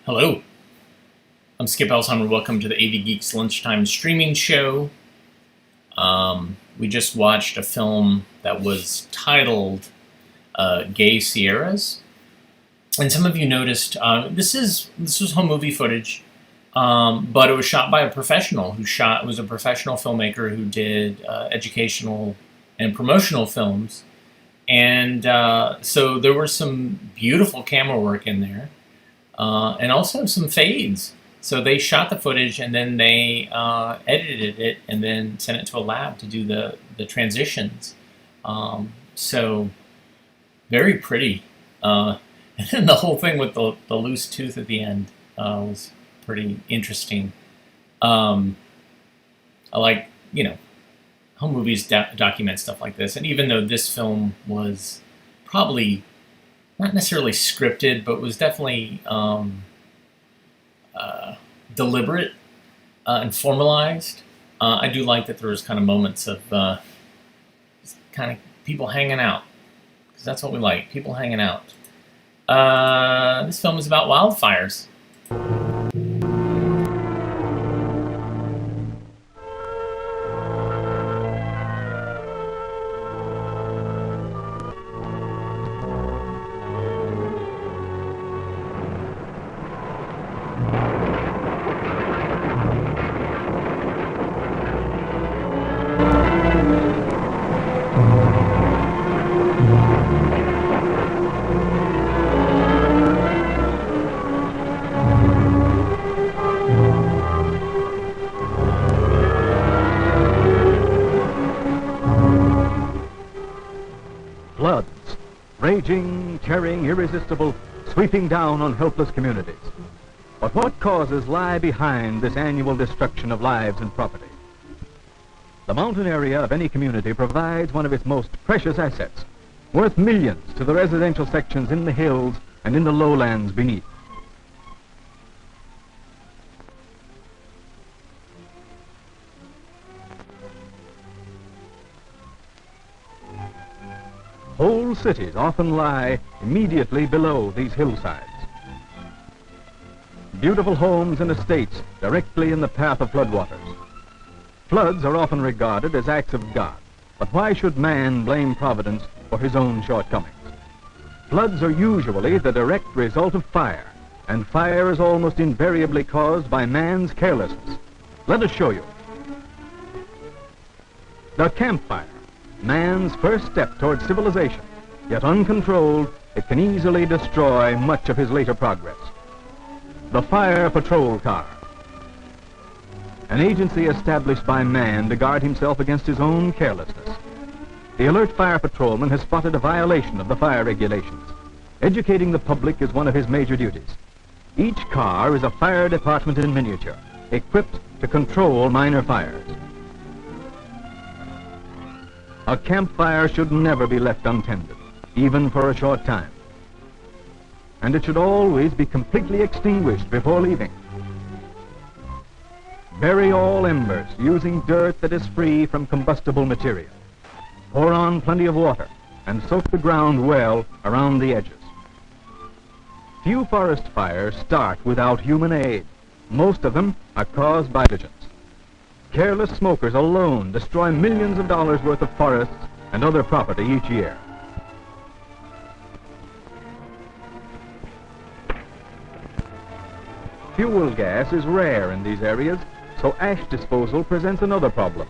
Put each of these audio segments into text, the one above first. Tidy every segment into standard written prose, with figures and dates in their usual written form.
Hello, I'm Skip Elsheimer. Welcome to the AV Geeks Lunchtime streaming show. We just watched a film that was titled Gay Sierras. And some of you noticed this was home movie footage, but it was shot by a professional was a professional filmmaker who did educational and promotional films. And so there was some beautiful camera work in there. And also some fades. So they shot the footage and then they edited it and then sent it to a lab to do the transitions. So very pretty. And then the whole thing with the loose tooth at the end was pretty interesting. I like, home movies document stuff like this. And even though this film was probably not necessarily scripted, but was definitely deliberate and formalized. I do like that there was kind of moments of kind of people hanging out, because that's what we like, people hanging out. This film is about wildfires. Floods, raging, tearing, irresistible, sweeping down on helpless communities. But what causes lie behind this annual destruction of lives and property? The mountain area of any community provides one of its most precious assets, worth millions to the residential sections in the hills and in the lowlands beneath. Whole cities often lie immediately below these hillsides. Beautiful homes and estates directly in the path of floodwaters. Floods are often regarded as acts of God, but why should man blame Providence for his own shortcomings? Floods are usually the direct result of fire, and fire is almost invariably caused by man's carelessness. Let us show you. The campfire. Man's first step toward civilization, yet uncontrolled, it can easily destroy much of his later progress. The fire patrol car, an agency established by man to guard himself against his own carelessness. The alert fire patrolman has spotted a violation of the fire regulations. Educating the public is one of his major duties. Each car is a fire department in miniature, equipped to control minor fires. A campfire should never be left untended, even for a short time. And it should always be completely extinguished before leaving. Bury all embers using dirt that is free from combustible material. Pour on plenty of water and soak the ground well around the edges. Few forest fires start without human aid. Most of them are caused by negligence. Careless smokers alone destroy millions of dollars worth of forests and other property each year. Fuel gas is rare in these areas, so ash disposal presents another problem.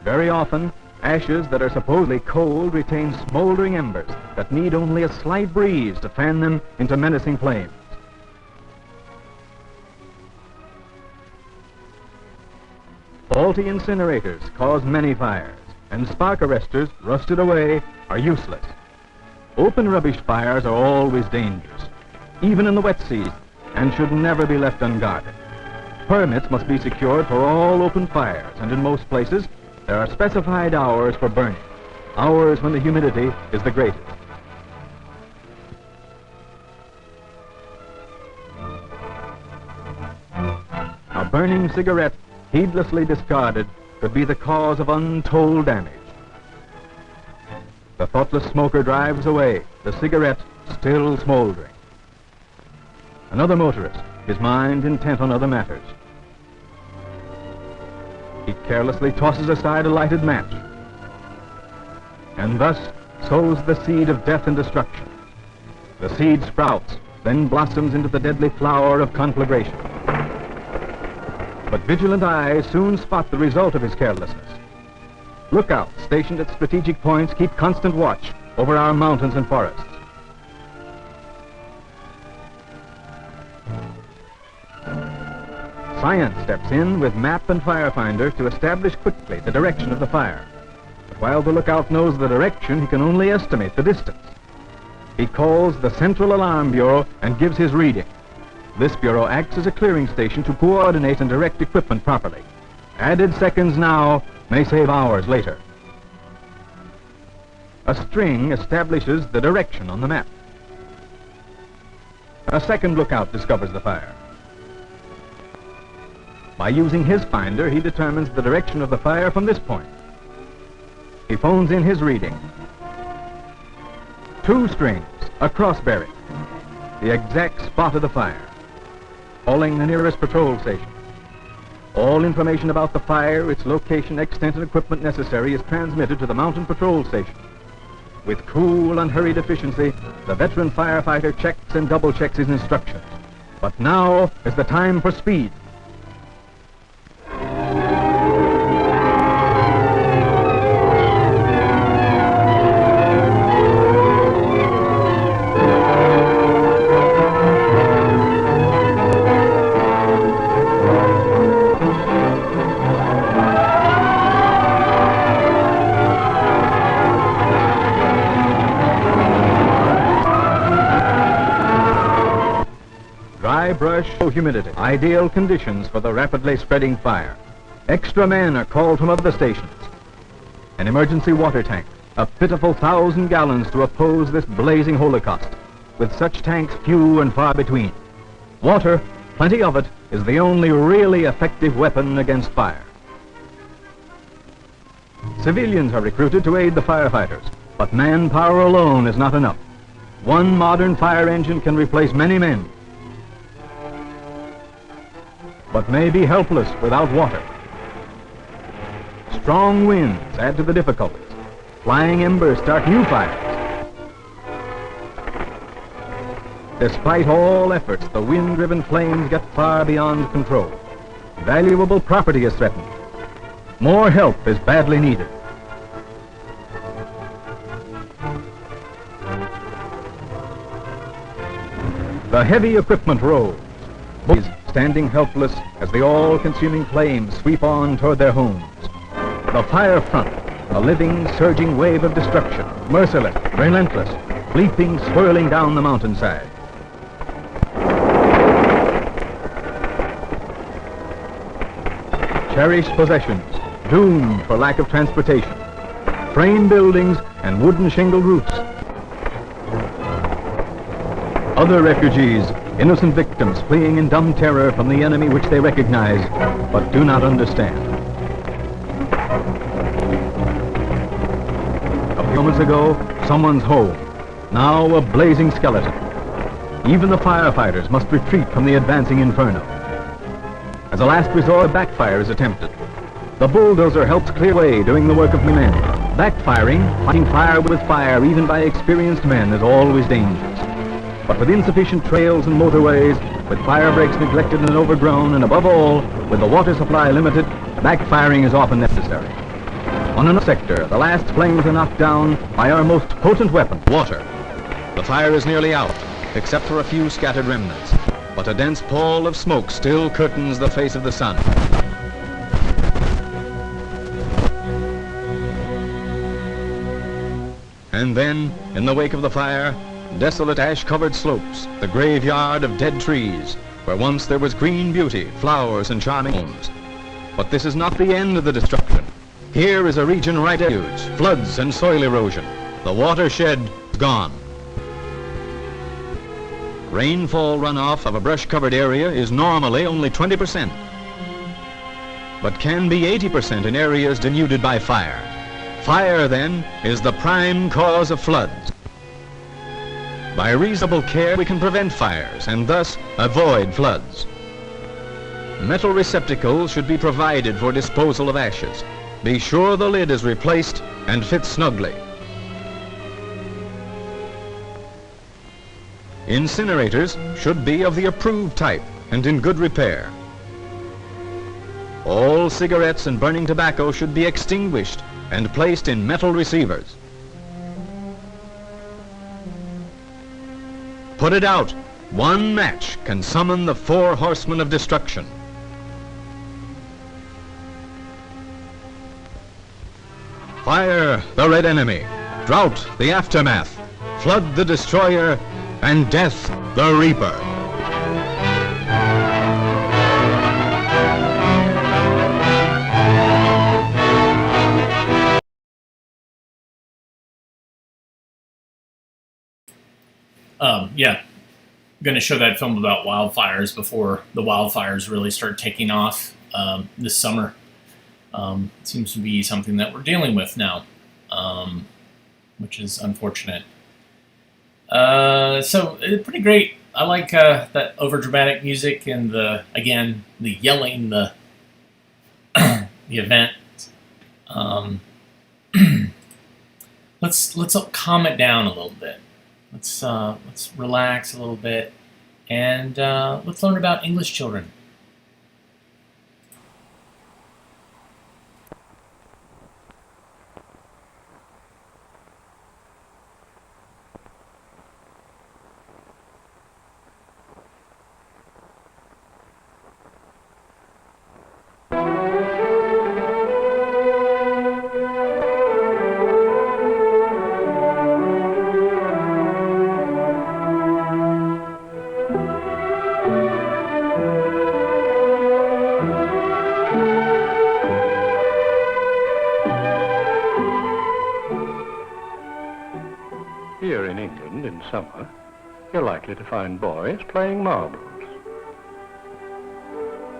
Very often, ashes that are supposedly cold retain smoldering embers that need only a slight breeze to fan them into menacing flames. Faulty incinerators cause many fires, and spark arresters, rusted away, are useless. Open rubbish fires are always dangerous, even in the wet season, and should never be left unguarded. Permits must be secured for all open fires, and in most places, there are specified hours for burning, hours when the humidity is the greatest. A burning cigarette, heedlessly discarded, could be the cause of untold damage. The thoughtless smoker drives away, the cigarette still smoldering. Another motorist, his mind intent on other matters. He carelessly tosses aside a lighted match, and thus sows the seed of death and destruction. The seed sprouts, then blossoms into the deadly flower of conflagration. But vigilant eyes soon spot the result of his carelessness. Lookouts stationed at strategic points keep constant watch over our mountains and forests. Science steps in with map and firefinder to establish quickly the direction of the fire. But while the lookout knows the direction, he can only estimate the distance. He calls the Central Alarm Bureau and gives his reading. This bureau acts as a clearing station to coordinate and direct equipment properly. Added seconds now may save hours later. A string establishes the direction on the map. A second lookout discovers the fire. By using his finder, he determines the direction of the fire from this point. He phones in his reading. 2 strings, a crossbearing, the exact spot of the fire. Calling the nearest patrol station. All information about the fire, its location, extent, and equipment necessary is transmitted to the mountain patrol station. With cool, unhurried efficiency, the veteran firefighter checks and double-checks his instructions. But now is the time for speed. Dry brush, low humidity, ideal conditions for the rapidly spreading fire. Extra men are called from other stations. An emergency water tank, a pitiful 1,000 gallons to oppose this blazing holocaust, with such tanks few and far between. Water, plenty of it, is the only really effective weapon against fire. Civilians are recruited to aid the firefighters, but manpower alone is not enough. One modern fire engine can replace many men, but may be helpless without water. Strong winds add to the difficulties. Flying embers start new fires. Despite all efforts, the wind-driven flames get far beyond control. Valuable property is threatened. More help is badly needed. The heavy equipment rolls, standing helpless as the all-consuming flames sweep on toward their homes. The fire front, a living, surging wave of destruction, merciless, relentless, leaping, swirling down the mountainside. Cherished possessions, doomed for lack of transportation. Frame buildings and wooden shingle roofs. Other refugees, innocent victims fleeing in dumb terror from the enemy which they recognize but do not understand. A few moments ago, someone's home. Now a blazing skeleton. Even the firefighters must retreat from the advancing inferno. As a last resort, a backfire is attempted. The bulldozer helps clear way, doing the work of men. Backfiring, fighting fire with fire, even by experienced men, is always dangerous. But with insufficient trails and motorways, with fire breaks neglected and overgrown, and above all, with the water supply limited, backfiring is often necessary. On another sector, the last flames are knocked down by our most potent weapon, water. The fire is nearly out, except for a few scattered remnants. But a dense pall of smoke still curtains the face of the sun. And then, in the wake of the fire, desolate ash-covered slopes, the graveyard of dead trees, where once there was green beauty, flowers, and charming homes. But this is not the end of the destruction. Here is a region right at huge, floods and soil erosion. The watershed is gone. Rainfall runoff of a brush-covered area is normally only 20%, but can be 80% in areas denuded by fire. Fire, then, is the prime cause of floods. By reasonable care, we can prevent fires and thus avoid floods. Metal receptacles should be provided for disposal of ashes. Be sure the lid is replaced and fits snugly. Incinerators should be of the approved type and in good repair. All cigarettes and burning tobacco should be extinguished and placed in metal receivers. Put it out. One match can summon the 4 horsemen of destruction. Fire the red enemy, drought the aftermath, flood the destroyer, and death the reaper. Yeah, I'm going to show that film about wildfires before the wildfires really start taking off this summer. It seems to be something that we're dealing with now, which is unfortunate. So pretty great. I like that overdramatic music and the yelling, the the event. Let's calm it down a little bit. Let's relax a little bit, and let's learn about English children. Here in England in summer, you're likely to find boys playing marbles.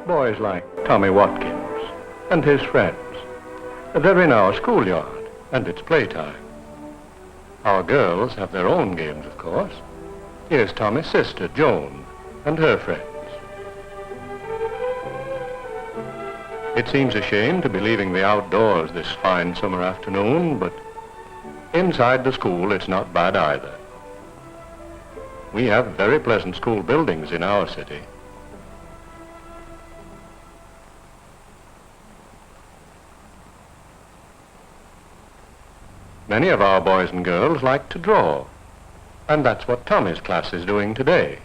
Boys like Tommy Watkins and his friends. They're in our schoolyard, and it's playtime. Our girls have their own games, of course. Here's Tommy's sister, Joan, and her friends. It seems a shame to be leaving the outdoors this fine summer afternoon, but inside the school, it's not bad either. We have very pleasant school buildings in our city. Many of our boys and girls like to draw, and that's what Tommy's class is doing today.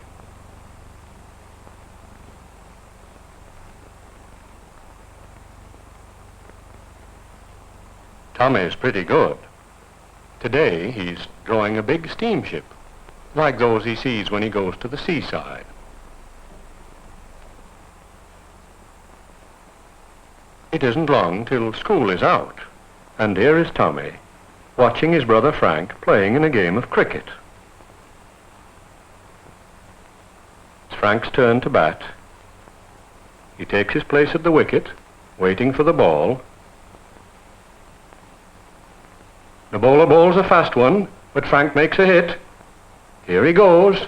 Tommy's pretty good. Today, he's drawing a big steamship, like those he sees when he goes to the seaside. It isn't long till school is out, and here is Tommy, watching his brother Frank playing in a game of cricket. It's Frank's turn to bat. He takes his place at the wicket, waiting for the ball. The bowler bowls a fast one, but Frank makes a hit. Here he goes.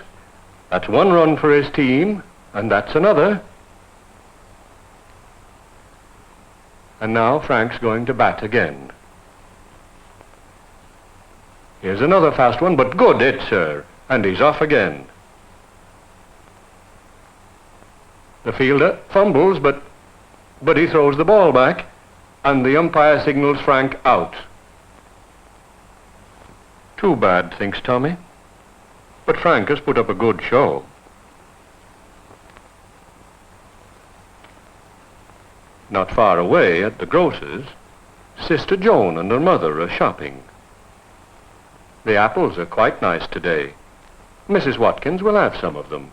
That's 1 run for his team, and that's another. And now Frank's going to bat again. Here's another fast one, but good hit, sir, and he's off again. The fielder fumbles, but he throws the ball back, and the umpire signals Frank out. Too bad, thinks Tommy. But Frank has put up a good show. Not far away at the grocer's, Sister Joan and her mother are shopping. The apples are quite nice today. Mrs. Watkins will have some of them.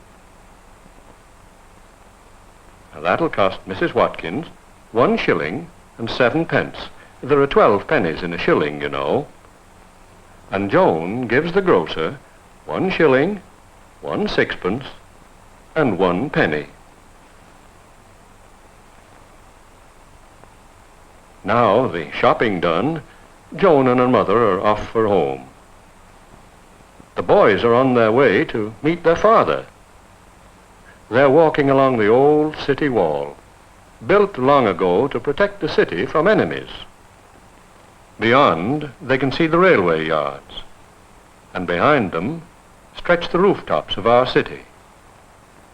Now that'll cost Mrs. Watkins 1 shilling and 7 pence. There are 12 pennies in a shilling, you know. And Joan gives the grocer 1 shilling, 1 sixpence, and 1 penny. Now, the shopping done, Joan and her mother are off for home. The boys are on their way to meet their father. They're walking along the old city wall, built long ago to protect the city from enemies. Beyond, they can see the railway yards, and behind them stretch the rooftops of our city.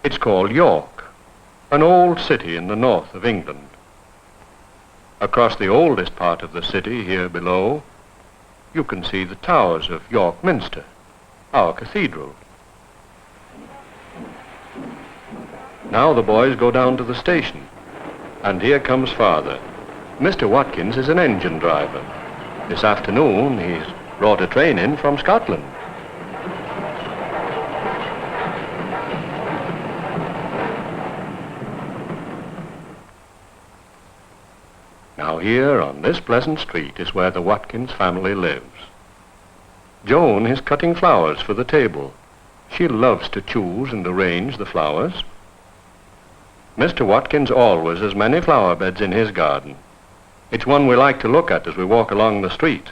It's called York, an old city in the north of England. Across the oldest part of the city here below, you can see the towers of York Minster, our cathedral. Now the boys go down to the station, and here comes Father. Mr. Watkins is an engine driver. This afternoon he's brought a train in from Scotland. Now here on this pleasant street is where the Watkins family lives. Joan is cutting flowers for the table. She loves to choose and arrange the flowers. Mr. Watkins always has many flower beds in his garden. It's one we like to look at as we walk along the street.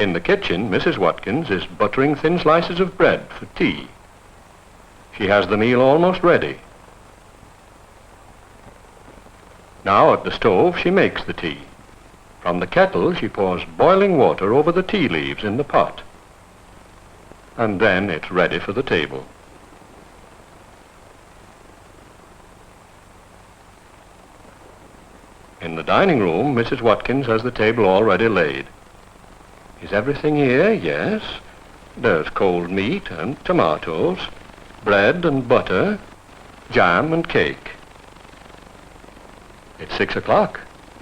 In the kitchen, Mrs. Watkins is buttering thin slices of bread for tea. She has the meal almost ready. Now at the stove she makes the tea. From the kettle she pours boiling water over the tea leaves in the pot. And then it's ready for the table. In the dining room, Mrs. Watkins has the table already laid. Is everything here? Yes. There's cold meat and tomatoes, bread and butter, jam and cake. It's 6 o'clock.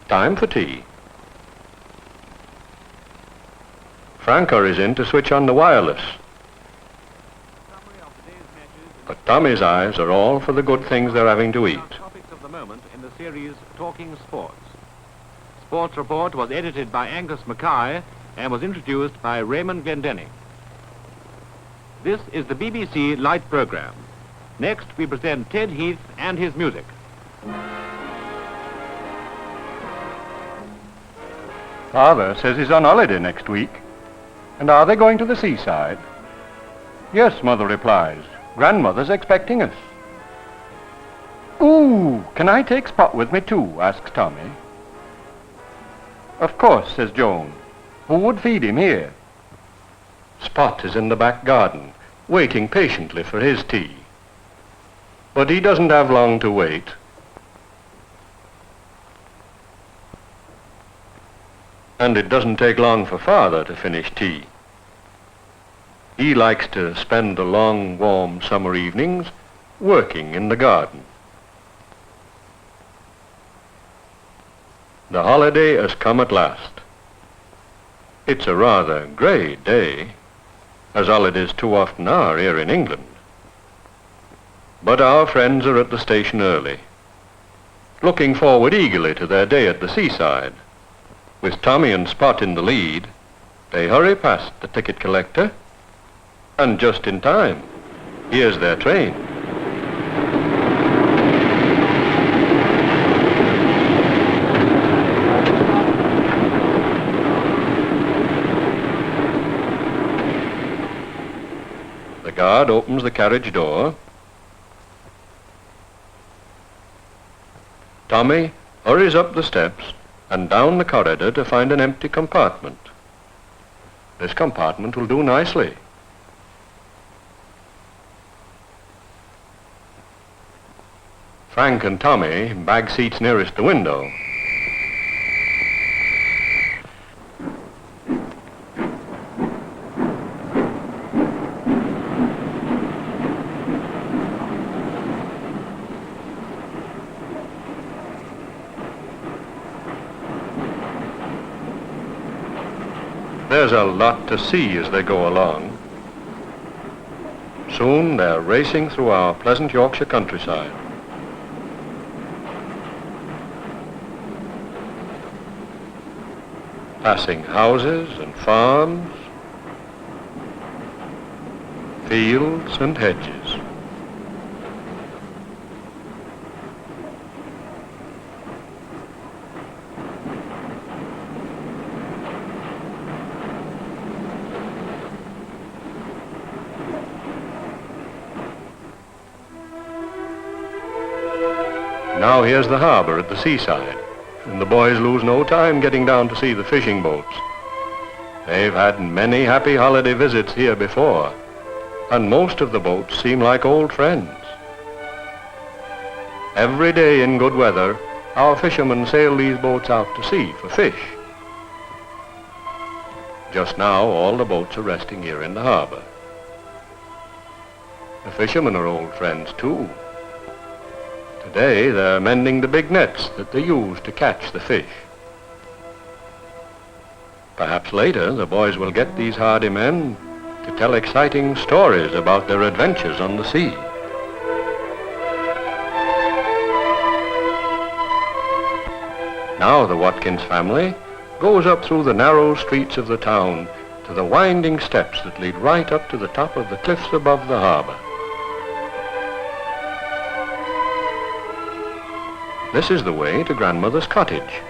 Time for tea. Frank hurries in to switch on the wireless. But Tommy's eyes are all for the good things they're having to eat. Topics of the moment in the series Talking Sports. Sports Report was edited by Angus Mackay and was introduced by Raymond Glendenning. This is the BBC Light Programme. Next, we present Ted Heath and his music. Father says he's on holiday next week. And are they going to the seaside? Yes, Mother replies. Grandmother's expecting us. Ooh, can I take Spot with me too? Asks Tommy. Of course, says Joan. Who would feed him here? Spot is in the back garden, waiting patiently for his tea. But he doesn't have long to wait. And it doesn't take long for Father to finish tea. He likes to spend the long, warm summer evenings working in the garden. The holiday has come at last. It's a rather grey day, as holidays too often are here in England. But our friends are at the station early, looking forward eagerly to their day at the seaside. With Tommy and Spot in the lead, they hurry past the ticket collector, and just in time, here's their train. The guard opens the carriage door. Tommy hurries up the steps and down the corridor to find an empty compartment. This compartment will do nicely. Frank and Tommy bag seats nearest the window. There's a lot to see as they go along. Soon they're racing through our pleasant Yorkshire countryside. Passing houses and farms, fields and hedges. Now here's the harbor at the seaside, and the boys lose no time getting down to see the fishing boats. They've had many happy holiday visits here before, and most of the boats seem like old friends. Every day in good weather, our fishermen sail these boats out to sea for fish. Just now, all the boats are resting here in the harbor. The fishermen are old friends too. Today, they're mending the big nets that they use to catch the fish. Perhaps later, the boys will get these hardy men to tell exciting stories about their adventures on the sea. Now the Watkins family goes up through the narrow streets of the town to the winding steps that lead right up to the top of the cliffs above the harbor. This is the way to Grandmother's cottage.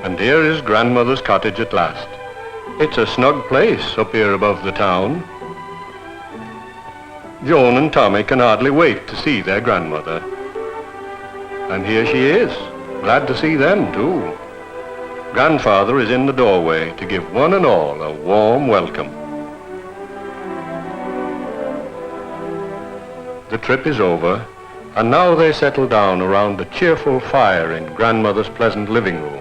And here is Grandmother's cottage at last. It's a snug place up here above the town. Joan and Tommy can hardly wait to see their grandmother. And here she is, glad to see them too. Grandfather is in the doorway to give one and all a warm welcome. The trip is over, and now they settle down around the cheerful fire in Grandmother's pleasant living room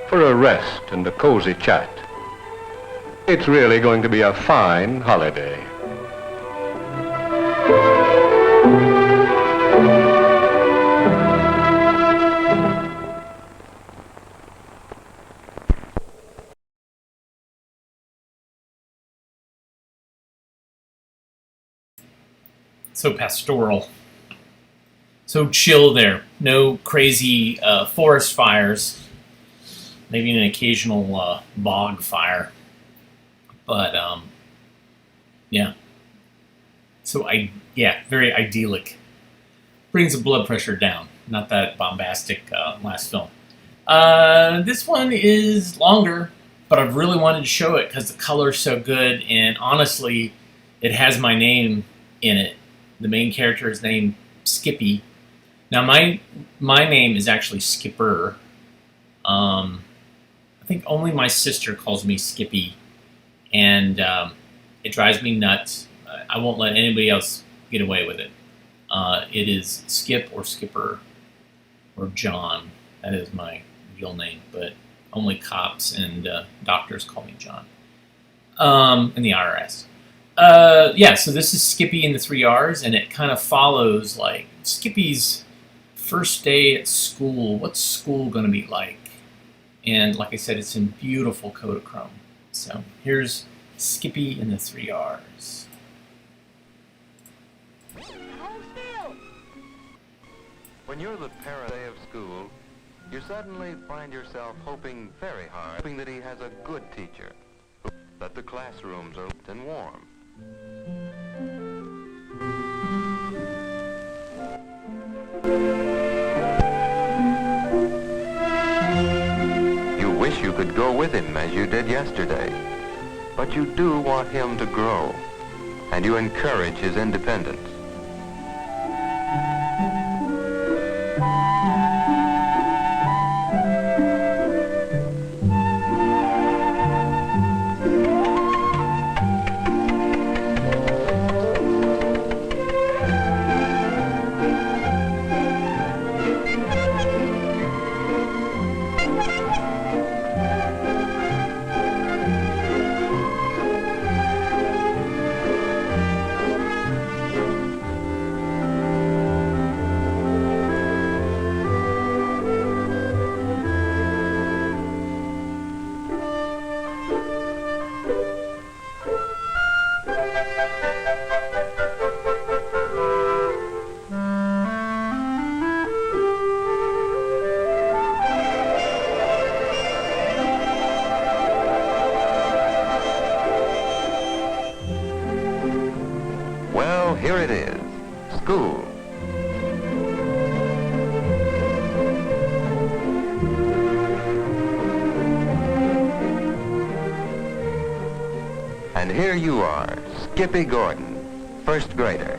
for a rest and a cozy chat. It's really going to be a fine holiday. So pastoral. So chill there. No crazy forest fires. Maybe an occasional bog fire. But, yeah. So, very idyllic. Brings the blood pressure down. Not that bombastic last film. This one is longer, but I've really wanted to show it because the color's so good, and honestly, it has my name in it. The main character is named Skippy. Now, my name is actually Skipper. I think only my sister calls me Skippy, and it drives me nuts. I won't let anybody else get away with it. It is Skip or Skipper or John. That is my real name, but only cops and doctors call me John. And the IRS. So this is Skippy and the 3 R's, and it kind of follows like Skippy's first day at school. What's school going to be like? And like I said, it's in beautiful Kodachrome. So here's Skippy and the 3 R's. When you're the parent day of school, you suddenly find yourself hoping very hard, hoping that he has a good teacher, that the classrooms are lit and warm. You wish you could go with him as you did yesterday, but you do want him to grow, and you encourage his independence. here it is, school. And here you are, Skippy Gordon, first grader.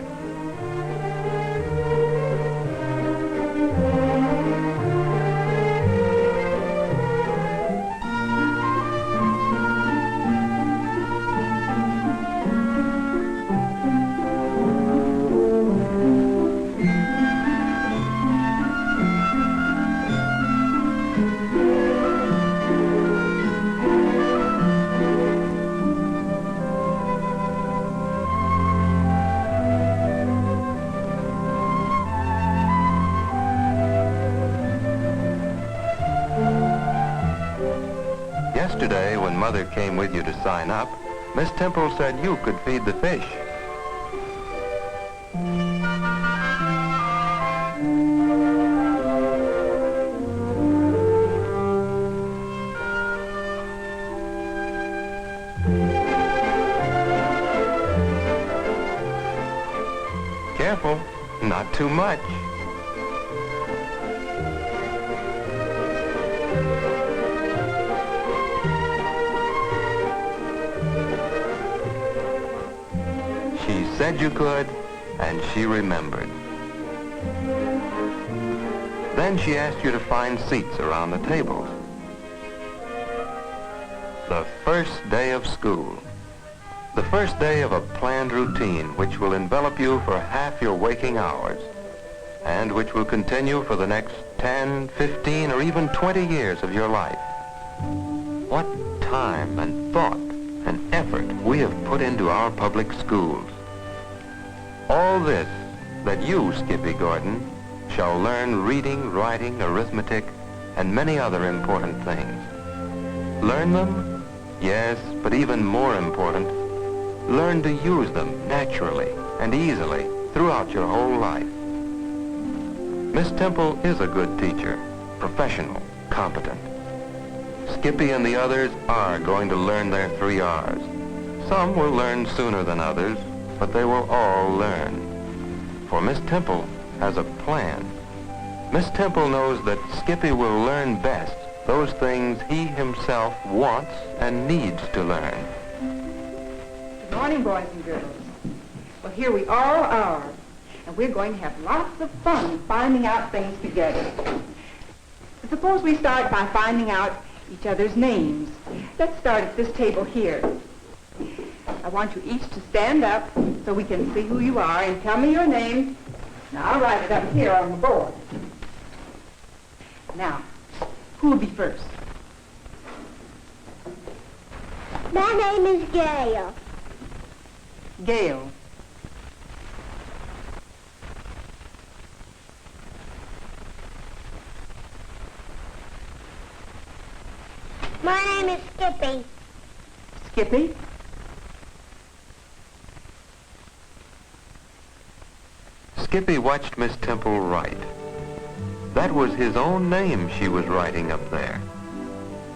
Yesterday, when Mother came with you to sign up, Miss Temple said you could feed the fish. Careful, not too much. She said you could, and she remembered. Then she asked you to find seats around the tables. The first day of school. The first day of a planned routine which will envelop you for half your waking hours and which will continue for the next 10, 15, or even 20 years of your life. What time and thought and effort we have put into our public schools. All this that you, Skippy Gordon, shall learn reading, writing, arithmetic, and many other important things. Learn them? Yes, but even more important, learn to use them naturally and easily throughout your whole life. Miss Temple is a good teacher, professional, competent. Skippy and the others are going to learn their 3 R's. Some will learn sooner than others, but they will all learn. For Miss Temple has a plan. Miss Temple knows that Skippy will learn best those things he himself wants and needs to learn. Good morning, boys and girls. Well, here we all are, and we're going to have lots of fun finding out things together. Suppose we start by finding out each other's names. Let's start at this table here. I want you each to stand up so we can see who you are and tell me your name. Now, I'll write it up here on the board. Now, who will be first? My name is Gail. Gail. My name is Skippy. Skippy. Skippy watched Miss Temple write. That was his own name she was writing up there.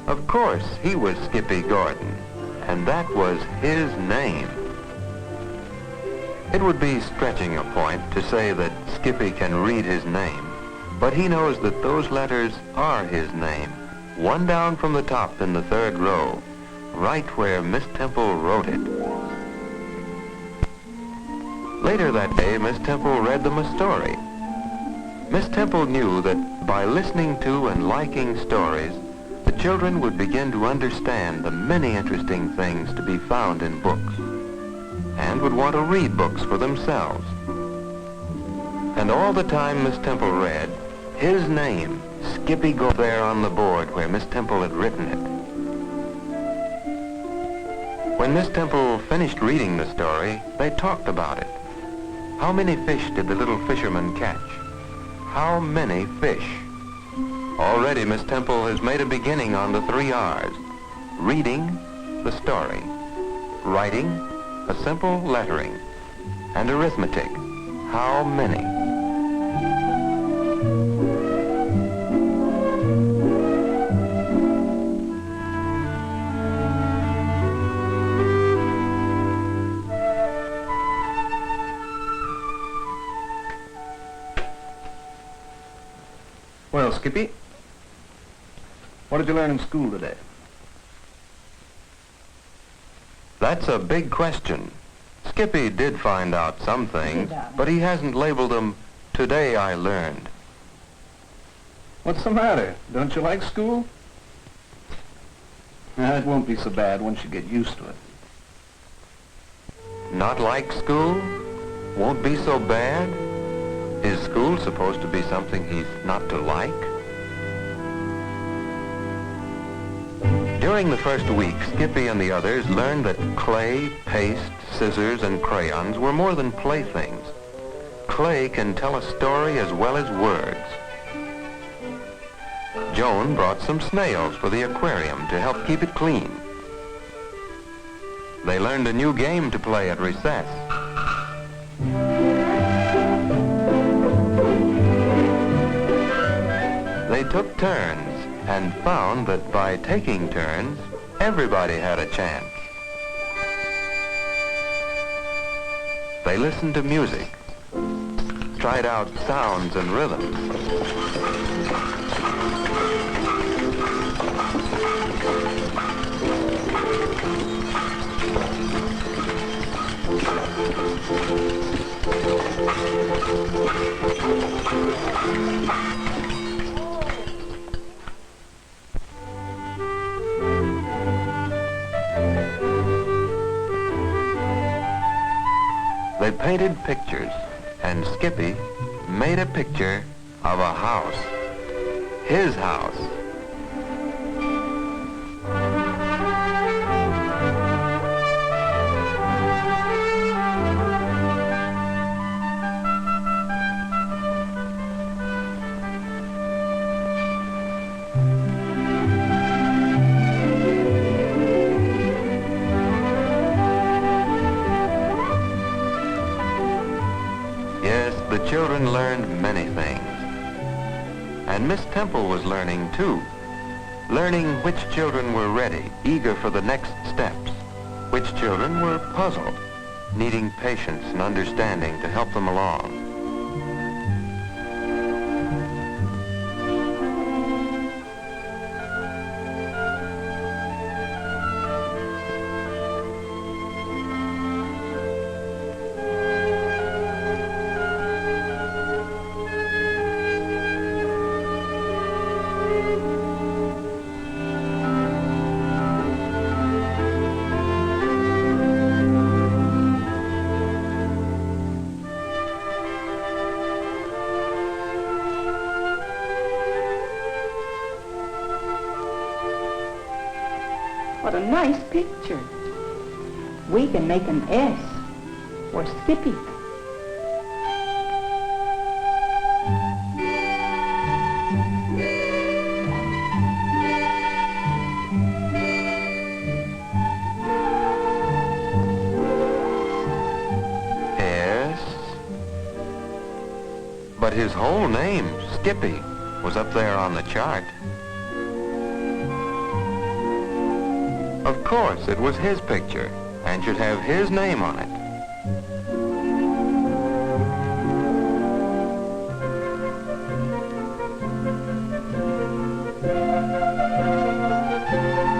Of course, he was Skippy Gordon, and that was his name. It would be stretching a point to say that Skippy can read his name, but he knows that those letters are his name, one down from the top in the 3rd row, right where Miss Temple wrote it. Later that day, Miss Temple read them a story. Miss Temple knew that by listening to and liking stories, the children would begin to understand the many interesting things to be found in books, and would want to read books for themselves. And all the time Miss Temple read, his name, Skippy, go there on the board where Miss Temple had written it. When Miss Temple finished reading the story, they talked about it. How many fish did the little fisherman catch? How many fish? Already Miss Temple has made a beginning on the 3 R's. Reading, the story. Writing, a simple lettering. And arithmetic, how many? Hello, Skippy. What did you learn in school today? That's a big question. Skippy did find out some things, but he hasn't labeled them, "Today I learned." What's the matter? Don't you like school? It won't be so bad once you get used to it. Not like school? Won't be so bad? Is school supposed to be something he's not to like? During the first week, Skippy and the others learned that clay, paste, scissors, and crayons were more than playthings. Clay can tell a story as well as words. Joan brought some snails for the aquarium to help keep it clean. They learned a new game to play at recess. They took turns and found that by taking turns, everybody had a chance. They listened to music, tried out sounds and rhythms. They painted pictures, and Skippy made a picture of a house. His house. The children learned many things. And Miss Temple was learning too. Learning which children were ready, eager for the next steps. Which children were puzzled, needing patience and understanding to help them along. What a nice picture. We can make an S for Skippy. S. But his whole name, Skippy, was up there on the chart. Of course, it was his picture and should have his name on it.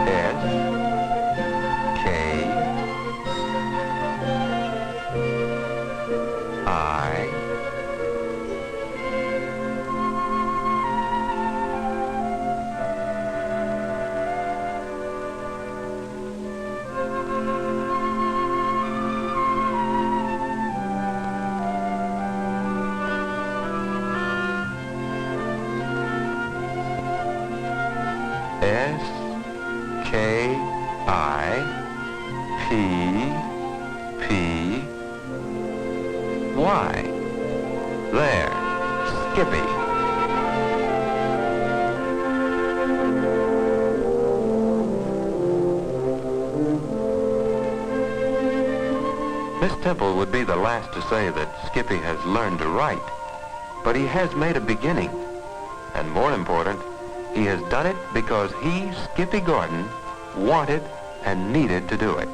S K I S K I P P Y. There, Skippy. Miss Temple would be the last to say that Skippy has learned to write, but he has made a beginning, and more important, he has done it because he, Skippy Gordon, wanted and needed to do it.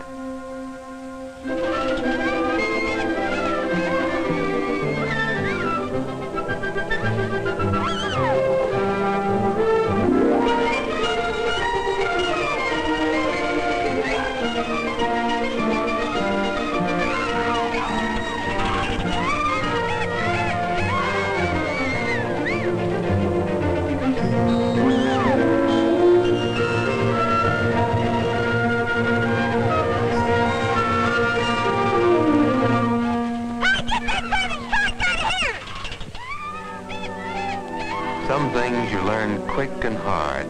things you learn quick and hard.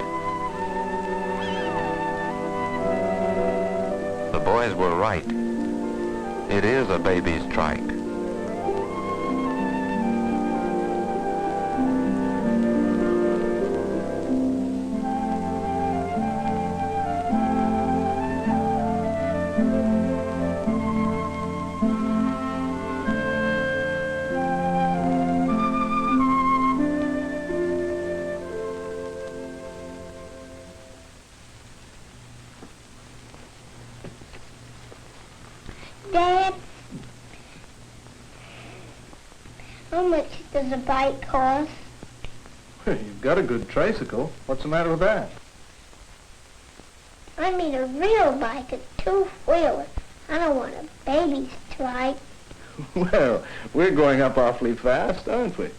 The boys were right. It is a baby's trike. Dad, how much does a bike cost? You've got a good tricycle. What's the matter with that? I mean a real bike, a two-wheeler. I don't want a baby's trike. Well, we're going up awfully fast, aren't we?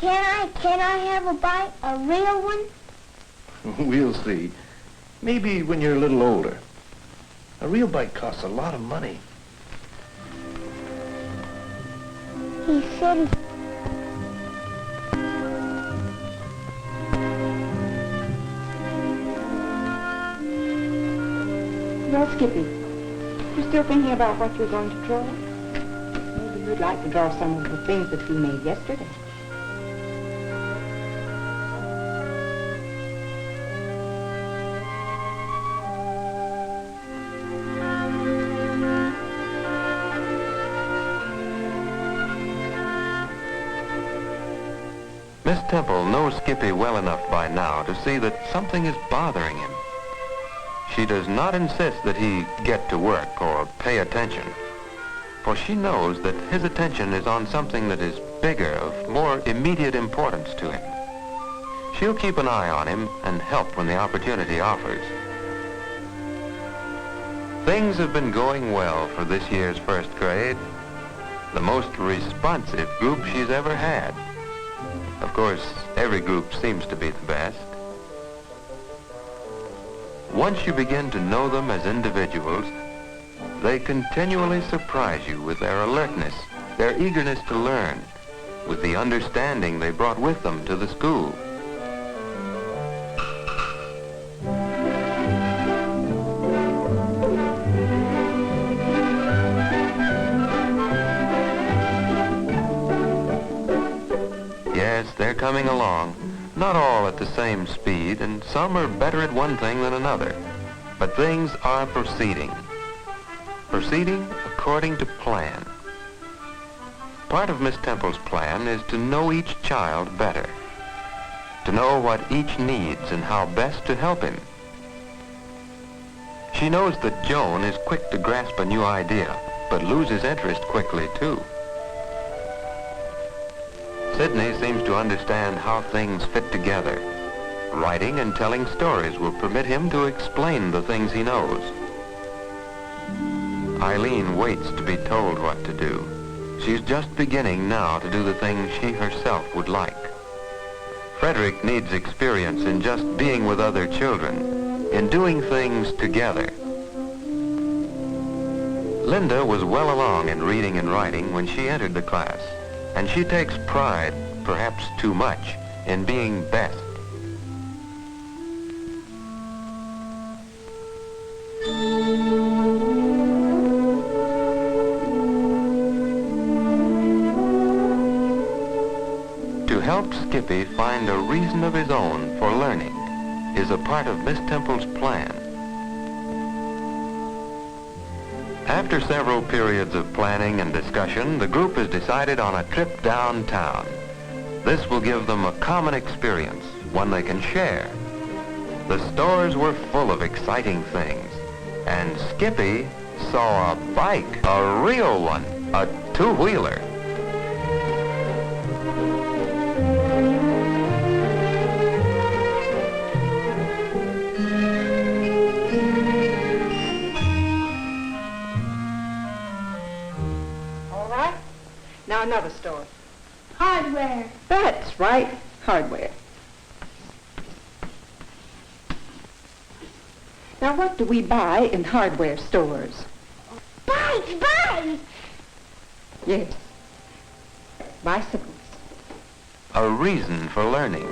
Can I have a bike, a real one? We'll see. Maybe when you're a little older. A real bike costs a lot of money. He said Well, Skippy, you're still thinking about what you're going to draw? Maybe you'd like to draw some of the things that we made yesterday. Miss Temple knows Skippy well enough by now to see that something is bothering him. She does not insist that he get to work or pay attention, for she knows that his attention is on something that is bigger, of more immediate importance to him. She'll keep an eye on him and help when the opportunity offers. Things have been going well for this year's first grade. The most responsive group she's ever had. Of course, every group seems to be the best. Once you begin to know them as individuals, they continually surprise you with their alertness, their eagerness to learn, with the understanding they brought with them to the school. Yes, they're coming along, not all at the same speed, and some are better at one thing than another. But things are proceeding. Proceeding according to plan. Part of Miss Temple's plan is to know each child better, to know what each needs and how best to help him. She knows that Joan is quick to grasp a new idea, but loses interest quickly too. Sidney seems to understand how things fit together. Writing and telling stories will permit him to explain the things he knows. Eileen waits to be told what to do. She's just beginning now to do the things she herself would like. Frederick needs experience in just being with other children, in doing things together. Linda was well along in reading and writing when she entered the class, and she takes pride, perhaps too much, in being best. To help Skippy find a reason of his own for learning is a part of Miss Temple's plan. After several periods of planning and discussion, the group has decided on a trip downtown. This will give them a common experience, one they can share. The stores were full of exciting things, and Skippy saw a bike, a real one, a two-wheeler. Now another store. Hardware. That's right, hardware. Now what do we buy in hardware stores? Bikes, bikes! Yes, bicycles. a reason for learning.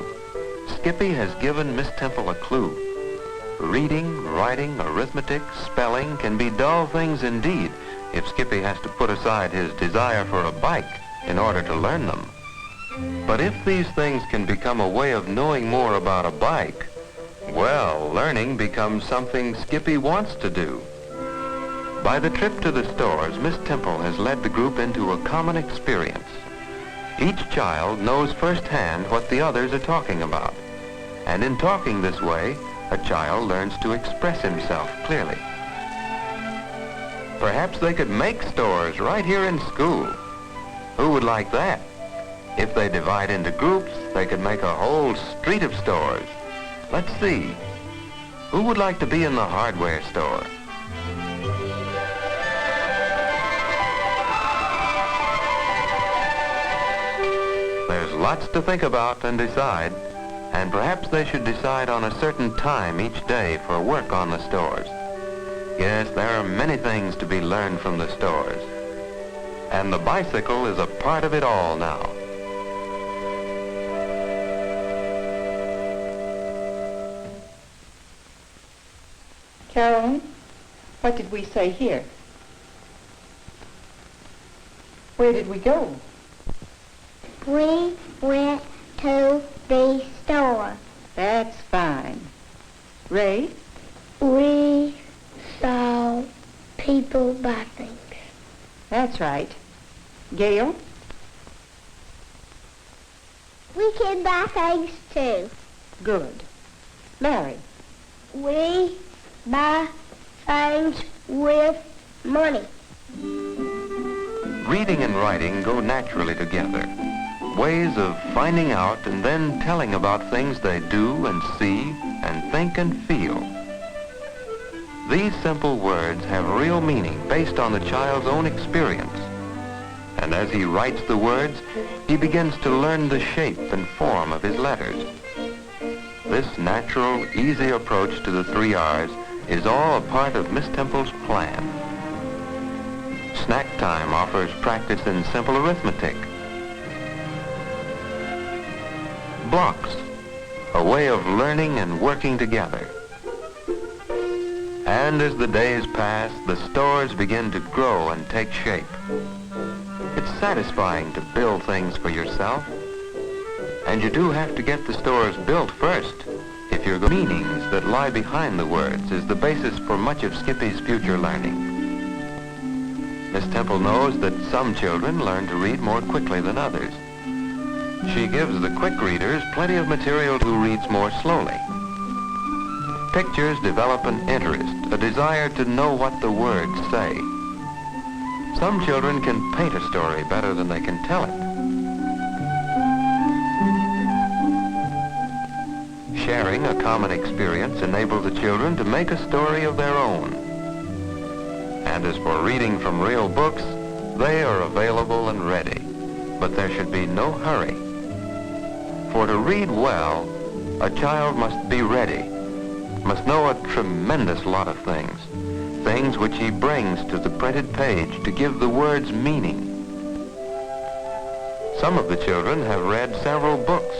Skippy has given Miss Temple a clue. Reading, writing, arithmetic, spelling can be dull things indeed if Skippy has to put aside his desire for a bike in order to learn them. But if these things can become a way of knowing more about a bike, well, learning becomes something Skippy wants to do. By the trip to the stores, Miss Temple has led the group into a common experience. Each child knows firsthand what the others are talking about. And in talking this way, a child learns to express himself clearly. Perhaps they could make stores right here in school. Who would like that? If they divide into groups, they could make a whole street of stores. Let's see. Who would like to be in the hardware store? There's lots to think about and decide, and perhaps they should decide on a certain time each day for work on the stores. Yes, there are many things to be learned from the stores, and the bicycle is a part of it all now. Carolyn, what did we say here? Where did we go? We went to the store. That's fine. Ray? We saw people buy things. That's right. Gail? We can buy things too. Good. Larry? We buy things with money. Reading and writing go naturally together. Ways of finding out and then telling about things they do and see and think and feel. These simple words have real meaning based on the child's own experience. And as he writes the words, he begins to learn the shape and form of his letters. This natural, easy approach to the 3 R's is all a part of Miss Temple's plan. Snack time offers practice in simple arithmetic. Blocks, a way of learning and working together. And as the days pass, the stores begin to grow and take shape. It's satisfying to build things for yourself. And you do have to get the stores built first. If your meanings that lie behind the words is the basis for much of Skippy's future learning. Miss Temple knows that some children learn to read more quickly than others. She gives the quick readers plenty of material who reads more slowly. Pictures develop an interest, a desire to know what the words say. Some children can paint a story better than they can tell it. Sharing a common experience enables the children to make a story of their own. And as for reading from real books, they are available and ready. But there should be no hurry. For to read well, a child must be ready, must know a tremendous lot of things, things which he brings to the printed page to give the words meaning. Some of the children have read several books.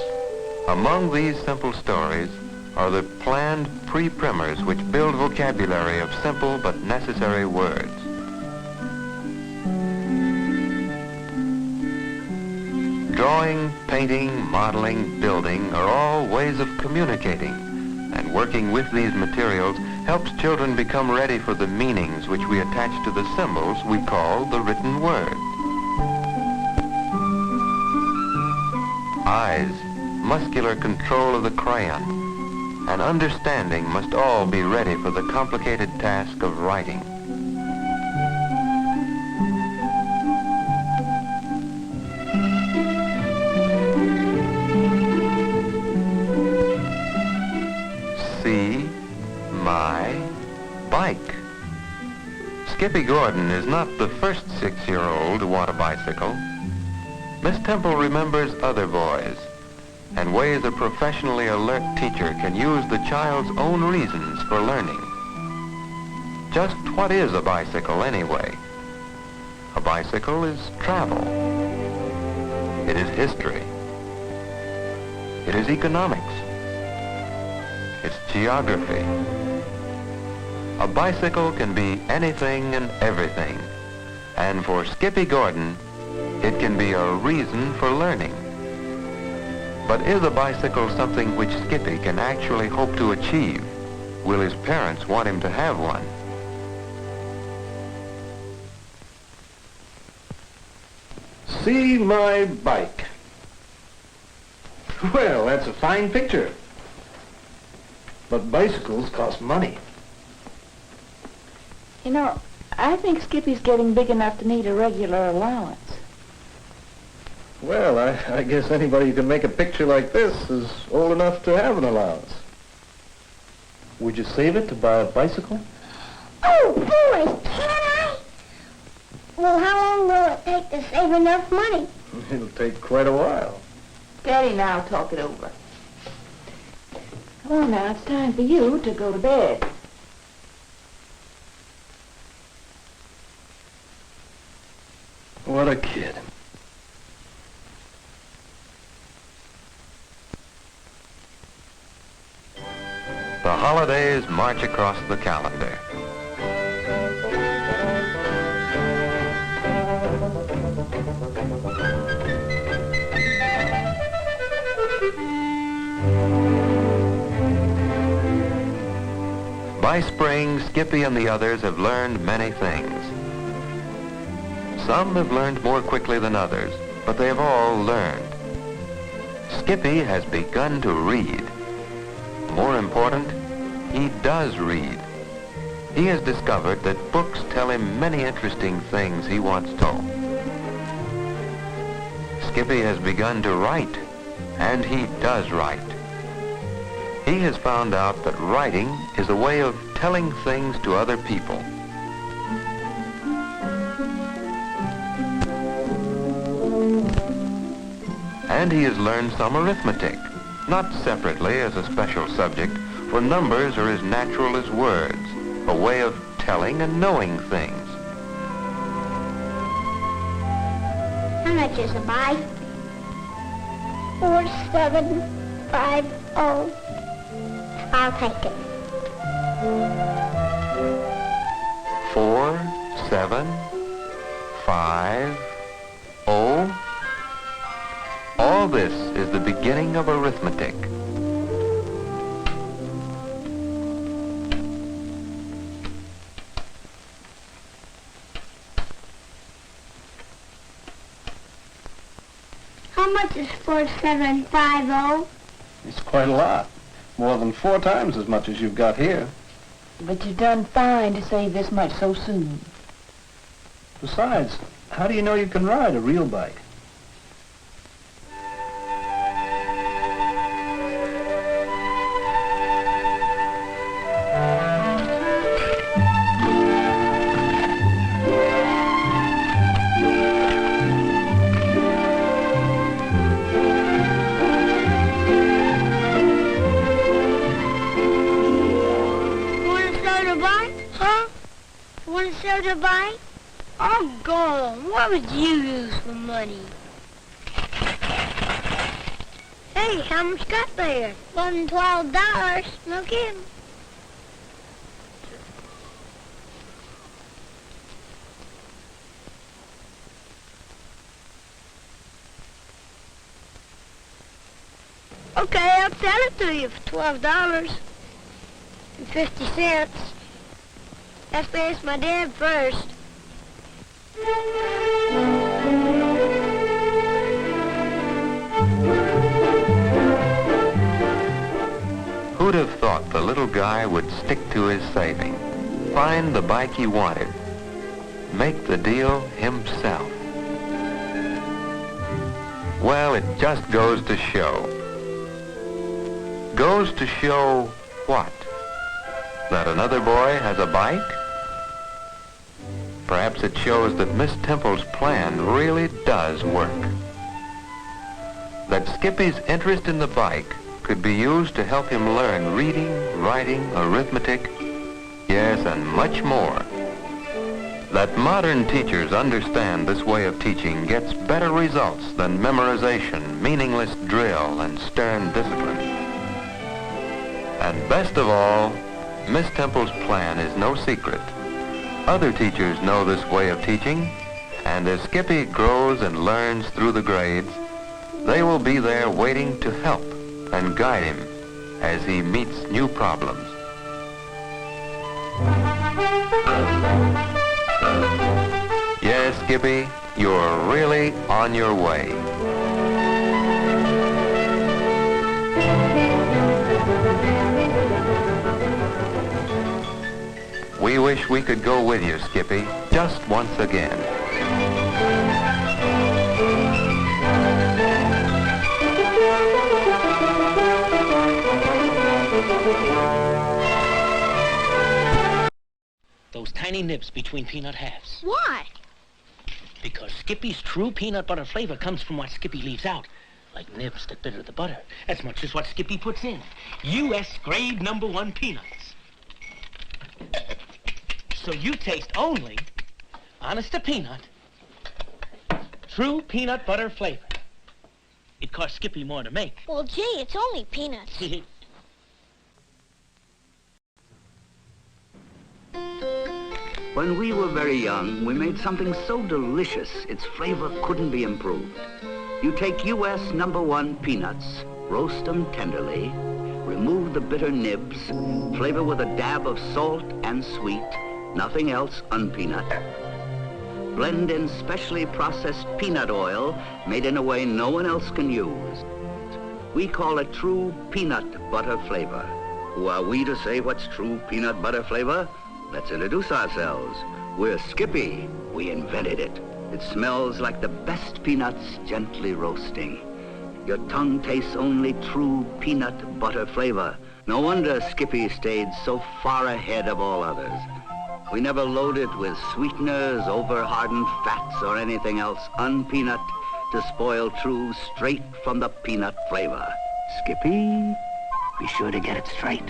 Among these simple stories are the planned pre-primers which build vocabulary of simple but necessary words. Drawing, painting, modeling, building are all ways of communicating, and working with these materials helps children become ready for the meanings which we attach to the symbols we call the written word. Eyes, muscular control of the crayon, and understanding must all be ready for the complicated task of writing. See my bike. Skippy Gordon is not the first 6-year-old to want a bicycle. Miss Temple remembers other boys and ways a professionally alert teacher can use the child's own reasons for learning. Just what is a bicycle anyway? A bicycle is travel. It is history. It is economics. It's geography. A bicycle can be anything and everything. And for Skippy Gordon, it can be a reason for learning. But is a bicycle something which Skippy can actually hope to achieve? Will his parents want him to have one? See my bike. Well, that's a fine picture. But bicycles cost money. You know, I think Skippy's getting big enough to need a regular allowance. Well, I guess anybody who can make a picture like this is old enough to have an allowance. Would you save it to buy a bicycle? Oh, boy, can I? Well, how long will it take to save enough money? It'll take quite a while. Daddy and I'll talk it over. Come on now, it's time for you to go to bed. What a kid. The holidays march across the calendar. By spring, Skippy and the others have learned many things. Some have learned more quickly than others, but they have all learned. Skippy has begun to read. More important, he does read. He has discovered that books tell him many interesting things he wants told. Skippy has begun to write, and he does write. He has found out that writing is a way of telling things to other people. And he has learned some arithmetic, not separately as a special subject, for numbers are as natural as words, a way of telling and knowing things. How much is a bike? 4750. I'll take it. 4, 7, 5, 0. All this is the beginning of arithmetic. How much is 4750? It's quite a lot. More than 4 times as much as you've got here. But you've done fine to save this much so soon. Besides, how do you know you can ride a real bike? Soda bike? Oh, gone. What would you use for money? Hey, how much got there? $12. No kidding. Okay, I'll sell it to you for $12.50. Let's ask my dad first. Who'd have thought the little guy would stick to his saving, find the bike he wanted, make the deal himself? Well, it just goes to show. Goes to show what? That another boy has a bike? Perhaps it shows that Miss Temple's plan really does work. That Skippy's interest in the bike could be used to help him learn reading, writing, arithmetic, yes, and much more. That modern teachers understand this way of teaching gets better results than memorization, meaningless drill, and stern discipline. And best of all, Miss Temple's plan is no secret. Other teachers know this way of teaching, and as Skippy grows and learns through the grades, they will be there waiting to help and guide him as he meets new problems. Yes, Skippy, you're really on your way. We wish we could go with you, Skippy, just once again. Those tiny nibs between peanut halves. Why? Because Skippy's true peanut butter flavor comes from what Skippy leaves out. Like nibs that bitter the butter, as much as what Skippy puts in. U.S. grade #1 peanuts. So you taste only, honest to peanut, true peanut butter flavor. It costs Skippy more to make. Well, gee, it's only peanuts. When we were very young, we made something so delicious, its flavor couldn't be improved. You take U.S. #1 peanuts, roast them tenderly, remove the bitter nibs, flavor with a dab of salt and sweet, nothing else unpeanut. Blend in specially processed peanut oil made in a way no one else can use. We call it true peanut butter flavor. Who are we to say what's true peanut butter flavor? Let's introduce ourselves. We're Skippy. We invented it. It smells like the best peanuts gently roasting. Your tongue tastes only true peanut butter flavor. No wonder Skippy stayed so far ahead of all others. We never load it with sweeteners, over-hardened fats, or anything else unpeanut to spoil true straight from the peanut flavor. Skippy, be sure to get it straight.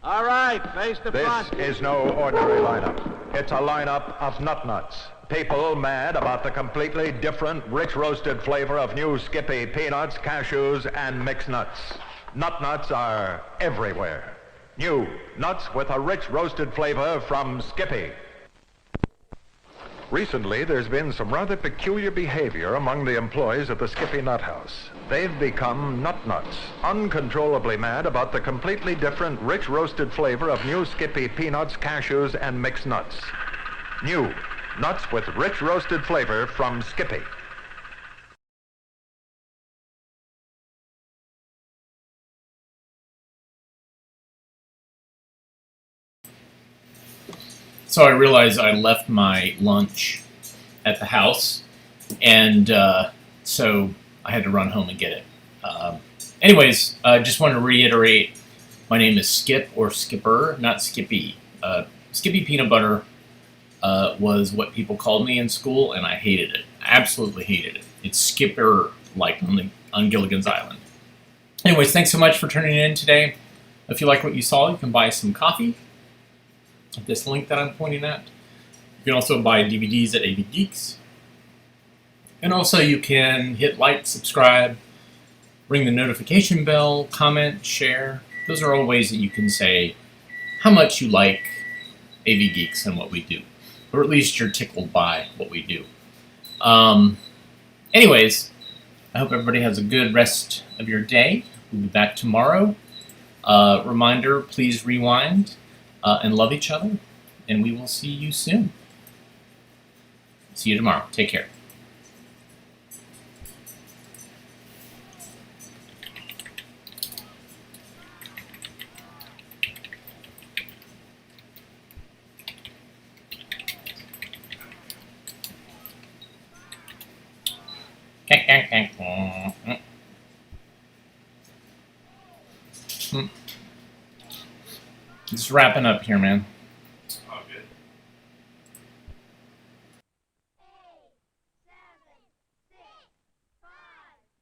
All right, face the front. This is no ordinary lineup. It's a lineup of nut-nuts. People mad about the completely different, rich roasted flavor of new Skippy peanuts, cashews, and mixed nuts. Nut-nuts are everywhere. New nuts with a rich roasted flavor from Skippy. Recently, there's been some rather peculiar behavior among the employees at the Skippy Nut House. They've become nut-nuts, uncontrollably mad about the completely different, rich roasted flavor of new Skippy peanuts, cashews, and mixed nuts. New nuts with rich roasted flavor from Skippy. So I realized I left my lunch at the house, and so I had to run home and get it. Anyways, I just want to reiterate, my name is Skip, or Skipper, not Skippy. Skippy peanut butter was what people called me in school, and I hated it. I absolutely hated it. It's Skipper, like on Gilligan's Island. Anyways, thanks so much for tuning in today. If you like what you saw, you can buy some coffee at this link that I'm pointing at. You can also buy DVDs at avgeeks. And also you can hit like, subscribe, ring the notification bell, comment, share. Those are all ways that you can say how much you like AV Geeks and what we do. Or at least you're tickled by what we do. Anyways, I hope everybody has a good rest of your day. We'll be back tomorrow. Reminder, please rewind and love each other. And we will see you soon. See you tomorrow. Take care. Just wrapping up here, man.